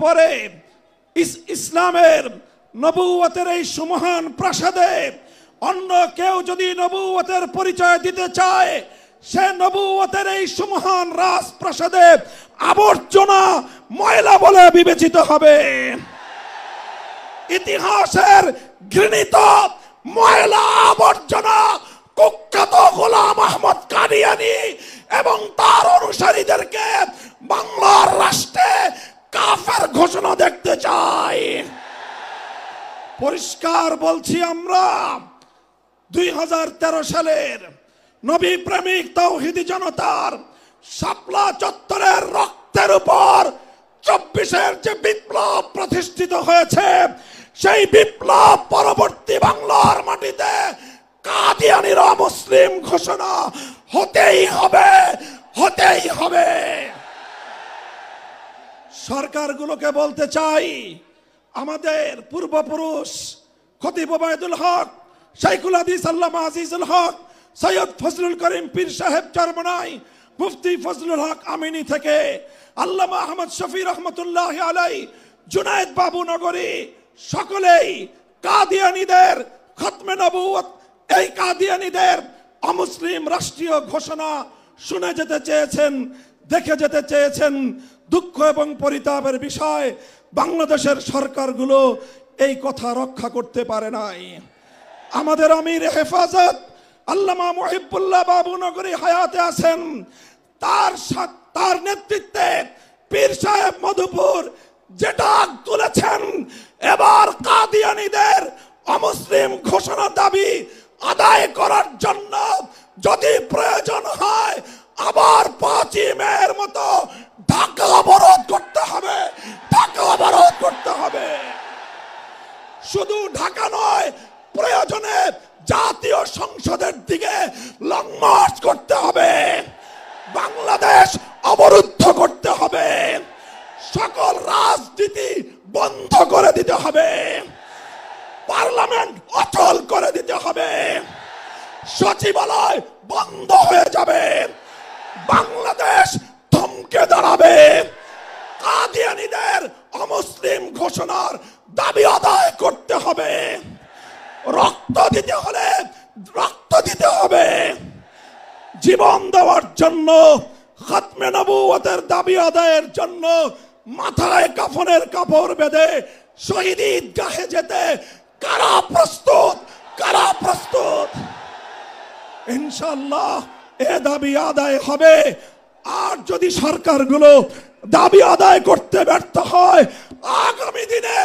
পরে ইসলামের নবুয়তের এই সুমহান প্রাসাদে অন্য কেউ যদি নবুয়তের পরিচয় দিতে চায়, সে নবুয়তের এই সুমহান রাজপ্রাসাদে আবর্জনা, ময়লা বলে বিবেচিত হবে। ইতিহাসের ঘৃণিত ময়লা আবর্জনা কুখ্যাত গোলাম আহমদ কাদিয়ানী এবং তার অনুসারীদেরকে বাংলার রাষ্ট্রে কাফের ঘোষণা দেখতে চাই। পরিষ্কার বলছি, আমরা 2013 সালের নবী প্রেমিক তাওহীদি জনতার শাপলা চত্বরের রক্তের উপর 24-এর যে বিপ্লব প্রতিষ্ঠিত হয়েছে, সেই বিপ্লব পরবর্তী বাংলার মাটিতে কাদিয়ানীরা মুসলিম ঘোষণা হতেই হবে, হতেই হবে। সরকারগুলোকে বলতে চাই, আমাদের পূর্বপুরুষ খতিব ওবায়দুল হক, শাইখুল হাদিস আল্লামা আজিজুল হক, সৈয়দ ফজলুল করিম পীর সাহেব চরমনাই, মুফতি ফজলুল হক আমিনী থেকে আল্লামা আহমদ শফি রহমতুল্লাহ আলাই, জুনায়েদ বাবু নগরী, সকলেই কাদিয়ানীদের খতমে নবুয়ত, এই কাদিয়ানীদের অমুসলিম রাষ্ট্রীয় ঘোষণা শুনে যেতে চেয়েছেন, দেখে যেতে চেয়েছেন। দুঃখ এবং পরিতাপের বিষয়, বাংলাদেশের সরকারগুলো এই কথা রক্ষা করতে পারে নাই। আমাদের আমির হেফাজত আল্লামা মুহিবুল্লাহ বাবু নগরী হায়াতে আছেন, তার নেতৃত্বে পীর সাহেব মধুপুর যেটা তুলেছেন, এবার কাদিয়ানীদের অমুসলিম ঘোষণা দাবি আদায় করার জন্য যদি প্রয়োজন হয় আবার 5ই মের মতো ঢাকা অবরোধ করতে হবে, ঢাকা অবরোধ করতে হবে। শুধু ঢাকা নয়, প্রয়োজনে জাতীয় সংসদের দিকে লং মার্চ করতে হবে, বাংলাদেশ অবরুদ্ধ করতে হবে, সকল রাজনীতি বন্ধ করে দিতে হবে, পার্লামেন্ট অচল করে দিতে হবে, সচিবালয় বন্ধ হয়ে যাবে, বাংলাদেশ থমকে দাঁড়াবে। কাদিয়ানীদের অমুসলিম ঘোষণার দাবি আদায় করতে হবে, রক্ত দিতে হলে রক্ত দিতে হবে, জীবন দেওয়ার জন্য, খতমে নবুয়তের দাবি আদায়ের জন্য মাথায় কাফনের কাপড় বেঁধে শহীদ ঈদগাহে যেতে কারা প্রস্তুত, কারা প্রস্তুত? ইনশাআল্লাহ এ দাবি আদায় হবে। আর যদি সরকারগুলো দাবি আদায় করতে ব্যর্থ হয়, আগামী দিনে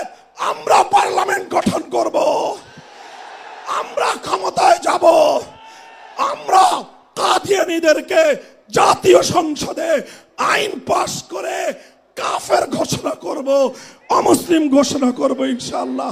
আমরা পার্লামেন্ট গঠন করব, আমরা ক্ষমতায় যাব, আমরা কাদিয়ানীদেরকে জাতীয় সংসদে আইন পাশ করে কাফের ঘোষণা করব, অমুসলিম ঘোষণা করব ইনশাআল্লাহ।